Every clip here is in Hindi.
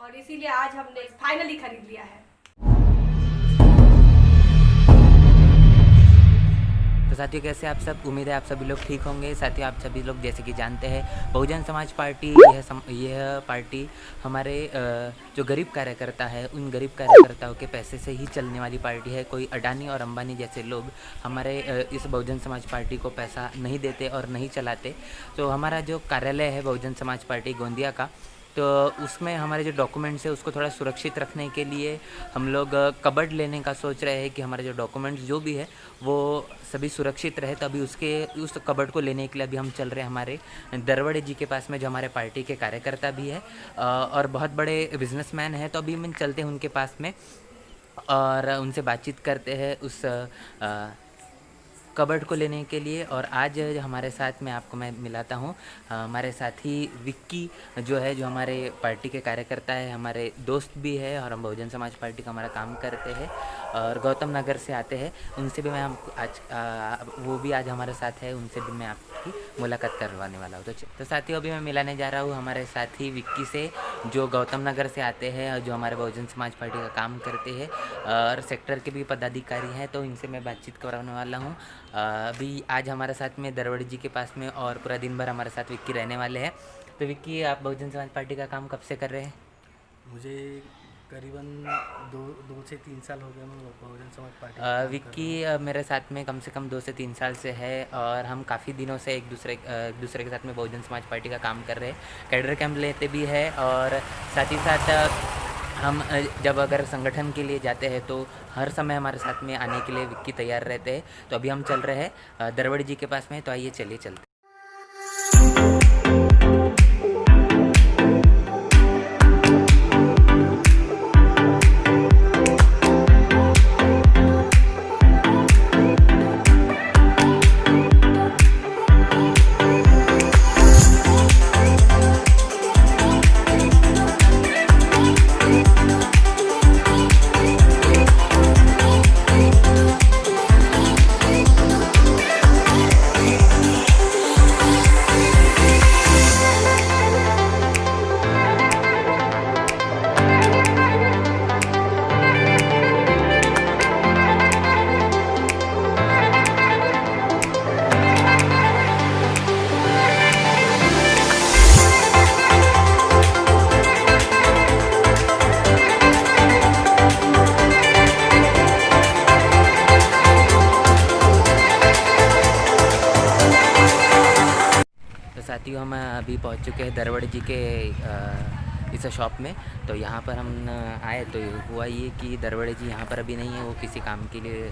और इसीलिए आज हमने फाइनली खरीद लिया है। तो साथियों कैसे आप सब, उम्मीद है आप सभी लोग ठीक होंगे। साथियों आप सभी लोग जैसे कि जानते हैं बहुजन समाज पार्टी यह पार्टी हमारे जो गरीब कार्यकर्ता है उन गरीब कार्यकर्ताओं के पैसे से ही चलने वाली पार्टी है। कोई अडानी और अंबानी जैसे लोग हमारे इस बहुजन समाज पार्टी को पैसा नहीं देते और नहीं चलाते। तो हमारा जो कार्यालय है बहुजन समाज पार्टी गोंदिया का, तो उसमें हमारे जो डॉक्यूमेंट्स है उसको थोड़ा सुरक्षित रखने के लिए हम लोग कबर्ड लेने का सोच रहे हैं कि हमारे जो डॉक्यूमेंट्स जो भी है वो सभी सुरक्षित रहे। तो अभी उस कबर्ड को लेने के लिए अभी हम चल रहे हैं हमारे दरवड़े जी के पास में, जो हमारे पार्टी के कार्यकर्ता भी है और बहुत बड़े बिजनेसमैन हैं। तो अभी हम चलते हैं उनके पास में और उनसे बातचीत करते हैं उस कबर्ड को लेने के लिए। और आज हमारे साथ में आपको मैं मिलाता हूँ हमारे साथी विक्की जो है, जो हमारे पार्टी के कार्यकर्ता है, हमारे दोस्त भी है और हम बहुजन समाज पार्टी का हमारा काम करते हैं और गौतम नगर से आते हैं। उनसे भी मैं आपको आज वो भी आज हमारे साथ है, उनसे भी मैं आपकी मुलाकात करवाने वाला हूँ। तो साथियों अभी मैं मिलाने जा रहा हूँ हमारे साथी विक्की से, जो गौतम नगर से आते हैं और जो हमारे बहुजन समाज पार्टी का काम करते हैं और सेक्टर के भी पदाधिकारी हैं। तो इनसे मैं बातचीत करवाने वाला हूँ। अभी आज हमारे साथ में दरवड़े जी के पास में और पूरा दिन भर हमारे साथ विक्की रहने वाले हैं। तो विक्की, आप बहुजन समाज पार्टी का काम कब से कर रहे हैं? मुझे करीबन दो से 3 साल हो गए मैं बहुजन समाज पार्टी का काम विक्की मेरे साथ में कम से कम 2 से 3 साल से है और हम काफ़ी दिनों से एक दूसरे के साथ में बहुजन समाज पार्टी का काम कर रहे हैं। कैडर कैंप लेते भी है और साथ ही साथ हम जब अगर संगठन के लिए जाते हैं तो हर समय हमारे साथ में आने के लिए विक्की तैयार रहते हैं। तो अभी हम चल रहे हैं दरवड़े जी के पास में, तो आइए चलिए चलते। साथियों हम अभी पहुंच चुके हैं दरवड़े जी के इस शॉप में। तो यहाँ पर हम आए तो हुआ ये कि दरवड़े जी यहाँ पर अभी नहीं है, वो किसी काम के लिए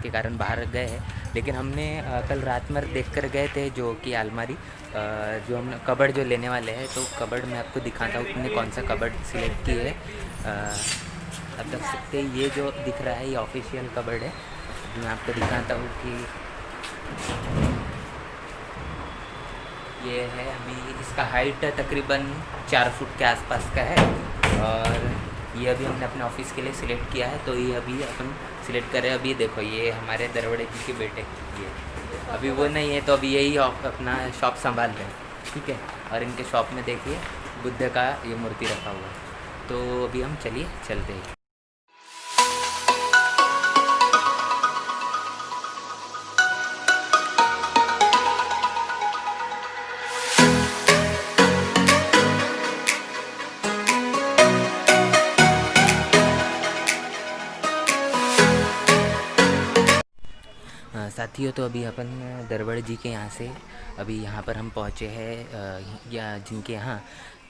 के कारण बाहर गए हैं। लेकिन हमने कल रात में देख कर गए थे जो कि अलमारी जो हम कबर्ड जो लेने वाले हैं, तो कबर्ड मैं आपको दिखाता हूँ हमने कौन सा कबर्ड सिलेक्ट की है। आप देख सकते हैं ये जो दिख रहा है ये ऑफिशियल कबर्ड है। मैं आपको दिखाता हूँ कि ये है, अभी इसका हाइट तकरीबन 4 फुट के आसपास का है और ये अभी हमने अपने ऑफिस के लिए सिलेक्ट किया है। तो ये अभी अपन सिलेक्ट कर रहे हैं। अभी देखो ये हमारे दरवड़े जी के बेटे, ये अभी वो नहीं है तो अभी यही अपना शॉप संभाल रहे हैं, ठीक है। और इनके शॉप में देखिए बुद्ध का ये मूर्ति रखा हुआ है। तो अभी हम चलिए चलते हैं। साथियों तो अभी अपन दरवड़े जी के यहाँ से अभी यहाँ पर हम पहुँचे हैं या जिनके यहाँ,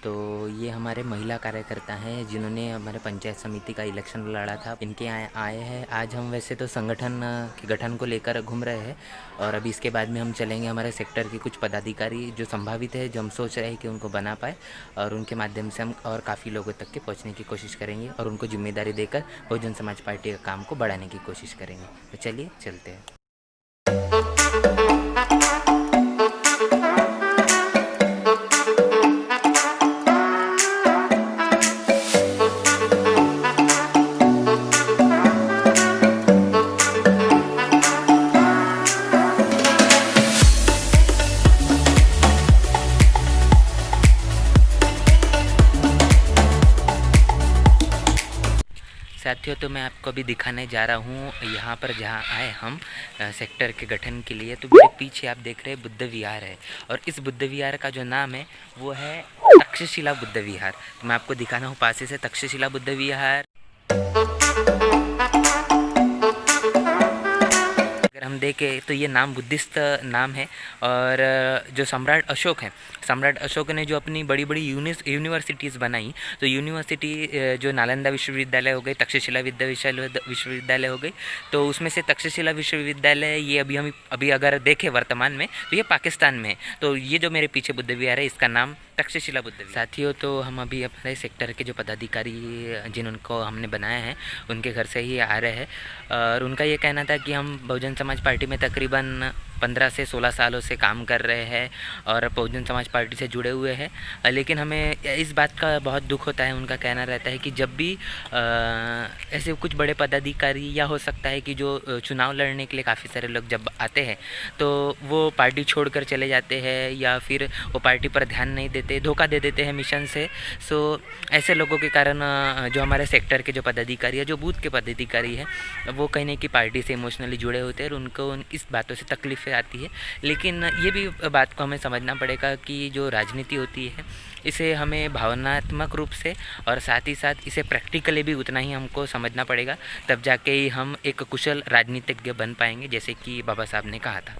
तो ये हमारे महिला कार्यकर्ता हैं जिन्होंने हमारे पंचायत समिति का इलेक्शन लड़ा था। इनके यहाँ आए हैं आज हम। वैसे तो संगठन के गठन को लेकर घूम रहे हैं और अभी इसके बाद में हम चलेंगे हमारे सेक्टर के कुछ पदाधिकारी जो संभावित है, जो हम सोच रहे हैं कि उनको बना पाए और उनके माध्यम से हम और काफ़ी लोगों तक के पहुँचने की कोशिश करेंगे और उनको जिम्मेदारी देकर बहुजन समाज पार्टी का काम को बढ़ाने की कोशिश करेंगे। तो चलिए चलते हैं। साथियों, तो मैं आपको अभी दिखाने जा रहा हूँ यहाँ पर जहाँ आए हम सेक्टर के गठन के लिए। तो मेरे पीछे आप देख रहे हैं बुद्ध विहार है, और इस बुद्ध विहार का जो नाम है वो है तक्षशिला बुद्ध विहार। तो मैं आपको दिखाना हूँ पास से तक्षशिला बुद्ध विहार। अगर हम देखें तो ये नाम बुद्धिस्ट नाम है, और जो सम्राट अशोक हैं, सम्राट अशोक ने जो अपनी बड़ी बड़ी यूनिवर्सिटीज़ बनाई, तो यूनिवर्सिटी जो नालंदा विश्वविद्यालय हो गई, तक्षशिला विश्वविद्यालय हो गई, तो उसमें से तक्षशिला विश्वविद्यालय ये अभी अगर देखें वर्तमान में तो ये पाकिस्तान में है। तो ये जो मेरे पीछे बुद्ध विहार है इसका नाम तक्षशिला बुद्ध विहार। साथियों, तो हम अभी अपने सेक्टर के जो पदाधिकारी जिनको हमने बनाया है उनके घर से ही आ रहे हैं, और उनका ये कहना था कि हम बहुजन समाज पार्टी में तकरीबन 15 से 16 सालों से काम कर रहे हैं और बहुजन समाज पार्टी से जुड़े हुए हैं, लेकिन हमें इस बात का बहुत दुख होता है। उनका कहना रहता है कि जब भी ऐसे कुछ बड़े पदाधिकारी या हो सकता है कि जो चुनाव लड़ने के लिए काफ़ी सारे लोग जब आते हैं तो वो पार्टी छोड़कर चले जाते हैं, या फिर वो पार्टी पर ध्यान नहीं देते, धोखा दे देते हैं मिशन से। सो ऐसे लोगों के कारण जो हमारे सेक्टर के जो पदाधिकारी है, जो बूथ के पदाधिकारी है, वो कहीं ना कहीं पार्टी से इमोशनली जुड़े होते हैं और उनको इस बातों से तकलीफ़ें आती है। लेकिन ये भी बात को हमें समझना पड़ेगा कि जो राजनीति होती है इसे हमें भावनात्मक रूप से और साथ ही साथ इसे प्रैक्टिकली भी उतना ही हमको समझना पड़ेगा, तब जाके ही हम एक कुशल राजनीतिज्ञ बन पाएंगे, जैसे कि बाबा साहब ने कहा था।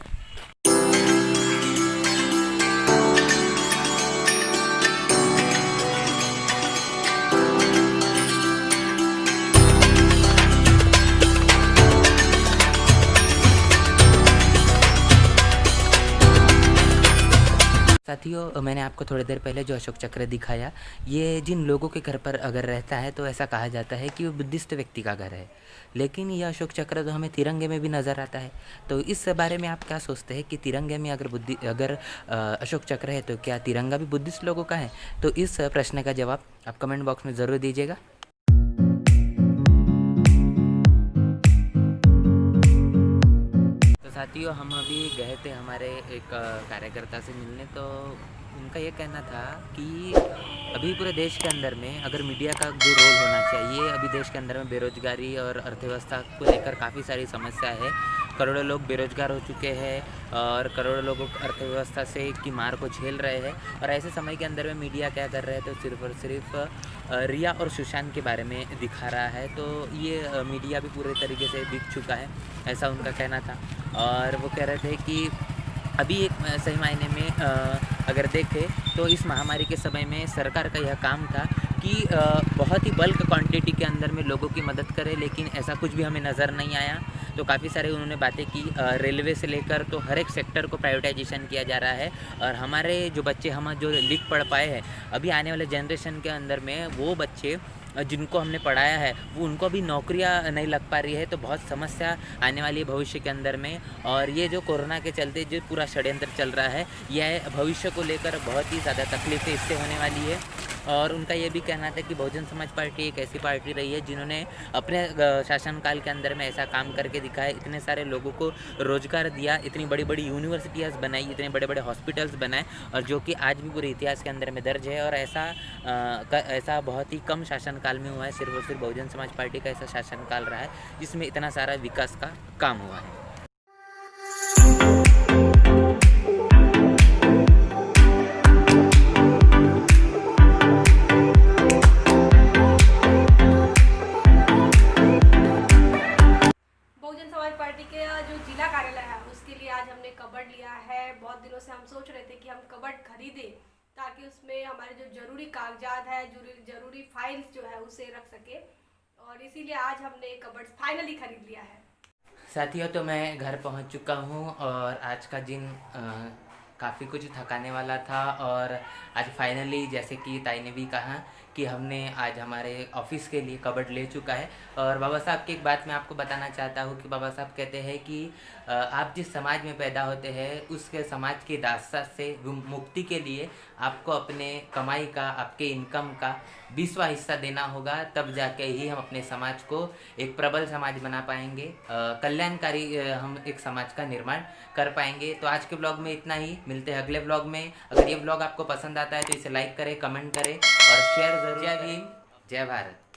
साथियों, मैंने आपको थोड़ी देर पहले जो अशोक चक्र दिखाया, ये जिन लोगों के घर पर अगर रहता है तो ऐसा कहा जाता है कि वो बुद्धिस्ट व्यक्ति का घर है, लेकिन यह अशोक चक्र तो हमें तिरंगे में भी नज़र आता है। तो इस बारे में आप क्या सोचते हैं कि तिरंगे में अगर अशोक चक्र है तो क्या तिरंगा भी बुद्धिस्ट लोगों का है? तो इस प्रश्न का जवाब आप कमेंट बॉक्स में ज़रूर दीजिएगा। साथियों, हम अभी गए थे हमारे एक कार्यकर्ता से मिलने, तो उनका ये कहना था कि अभी पूरे देश के अंदर में अगर मीडिया का जो रोल होना चाहिए, अभी देश के अंदर में बेरोजगारी और अर्थव्यवस्था को लेकर काफ़ी सारी समस्या है। करोड़ों लोग बेरोजगार हो चुके हैं और करोड़ों लोग अर्थव्यवस्था से की मार को झेल रहे हैं, और ऐसे समय के अंदर में मीडिया क्या कर रहे हैं तो सिर्फ और सिर्फ रिया और सुशांत के बारे में दिखा रहा है। तो ये मीडिया भी पूरे तरीके से बिक चुका है, ऐसा उनका कहना था। और वो कह रहे थे कि अभी एक सही मायने में अगर देखें तो इस महामारी के समय में सरकार का यह काम था कि बहुत ही बल्क क्वांटिटी के अंदर में लोगों की मदद करे, लेकिन ऐसा कुछ भी हमें नज़र नहीं आया। तो काफ़ी सारे उन्होंने बातें की, रेलवे से लेकर तो हर एक सेक्टर को प्राइवेटाइजेशन किया जा रहा है, और हमारे जो बच्चे हम जो लिख पढ़ पाए हैं, अभी आने वाले जनरेशन के अंदर में वो बच्चे जिनको हमने पढ़ाया है वो उनको भी नौकरियां नहीं लग पा रही है। तो बहुत समस्या आने वाली है भविष्य के अंदर में, और ये जो कोरोना के चलते जो पूरा षड्यंत्र चल रहा है, यह भविष्य को लेकर बहुत ही ज़्यादा तकलीफ़ें इससे होने वाली है। और उनका ये भी कहना था कि बहुजन समाज पार्टी एक ऐसी पार्टी रही है जिन्होंने अपने शासनकाल के अंदर में ऐसा काम करके दिखाया, इतने सारे लोगों को रोज़गार दिया, इतनी बड़ी बड़ी यूनिवर्सिटीज़ बनाई, इतने बड़े बड़े हॉस्पिटल्स बनाए, और जो कि आज भी पूरे इतिहास के अंदर में दर्ज है। और ऐसा बहुत ही कम शासनकाल में हुआ है, सिर्फ और सिर्फ बहुजन समाज पार्टी का ऐसा शासनकाल रहा है जिसमें इतना सारा विकास का काम हुआ है। बहुजन समाज पार्टी के जो जिला कार्यालय है उसके लिए आज हमने कबर्ड लिया है। बहुत दिनों से हम सोच रहे थे कि हम कबर्ड खरीदें ताकि उसमें हमारे जो ज़रूरी कागजात है, ज़रूरी फाइल्स जो है उसे रख सके, और इसीलिए आज हमने कबर्ड फाइनली खरीद लिया है। साथियों, तो मैं घर पहुंच चुका हूं, और आज का दिन काफ़ी कुछ थकाने वाला था, और आज फाइनली जैसे कि ताई ने भी कहा कि हमने आज हमारे ऑफिस के लिए कबर्ड ले चुका है। और बाबा साहब की एक बात मैं आपको बताना चाहता हूँ कि बाबा साहब कहते हैं कि आप जिस समाज में पैदा होते हैं उसके समाज की दास्ता से मुक्ति के लिए आपको अपने कमाई का, आपके इनकम का 20वां हिस्सा देना होगा, तब जाके ही हम अपने समाज को एक प्रबल समाज बना पाएंगे, कल्याणकारी हम एक समाज का निर्माण कर पाएंगे। तो आज के ब्लॉग में इतना ही, मिलते हैं अगले ब्लॉग में। अगर ये ब्लॉग आपको पसंद आता है तो इसे लाइक करें, कमेंट करें और शेयर जरूर। जय भीम, जय भारत।